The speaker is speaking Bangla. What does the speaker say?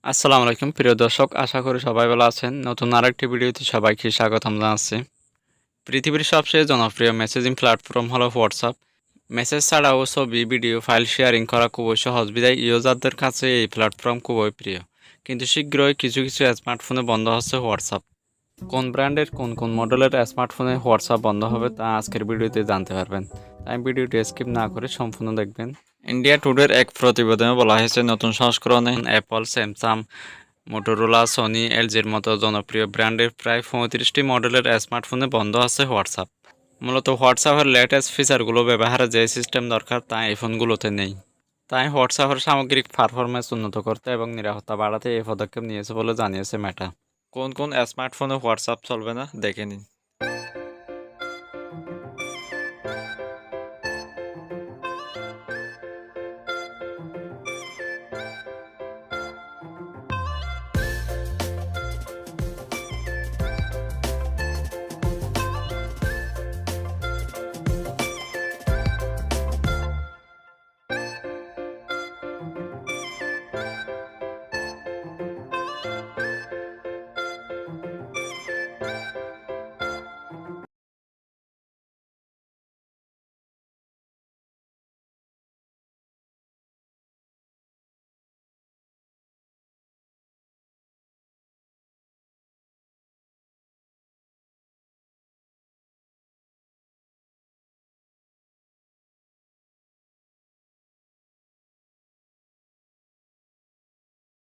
আসসালামু আলাইকুম প্রিয় দর্শক, আশা করি সবাই ভালো আছেন। নতুন আরেকটি ভিডিওতে সবাইকে স্বাগতম জানাচ্ছি। পৃথিবীর সবচেয়ে জনপ্রিয় মেসেজিং প্ল্যাটফর্ম হলো হোয়াটসঅ্যাপ। মেসেজ ছাড়াও ছবি, ভিডিও, ফাইল শেয়ারিং করা খুবই সহজ বিধায় ইউজারদের কাছে এই প্ল্যাটফর্ম খুবই প্রিয়। কিন্তু শীঘ্রই কিছু কিছু স্মার্টফোনে বন্ধ হচ্ছে হোয়াটসঅ্যাপ। কোন ব্র্যান্ডের কোন মডেলের স্মার্টফোনে হোয়াটসঅ্যাপ বন্ধ হবে তা আজকের ভিডিওতে জানতে পারবেন। তাই ভিডিওটি স্কিপ না করে সম্পূর্ণ দেখবেন। ইন্ডিয়া টুডের এক প্রতিবেদনে বলা হয়েছে, নতুন সংস্করণে অ্যাপল, স্যামসাং, মোটোরোলা, সনি, এলজির মতো জনপ্রিয় ব্র্যান্ডের প্রায় 35টি মডেলের স্মার্টফোনে বন্ধ আছে হোয়াটসঅ্যাপ। মূলত হোয়াটসঅ্যাপের লেটেস্ট ফিচারগুলো ব্যবহারে যে সিস্টেম দরকার তা এই ফোনগুলোতে নেই। তাই হোয়াটসঅ্যাপের সামগ্রিক পারফরম্যান্স উন্নত করতে এবং নিরাপত্তা বাড়াতে এই পদক্ষেপ নিয়েছে বলে জানিয়েছে মেটা। কোন কোন স্মার্টফোনে হোয়াটসঅ্যাপ চলবে না দেখে নিন।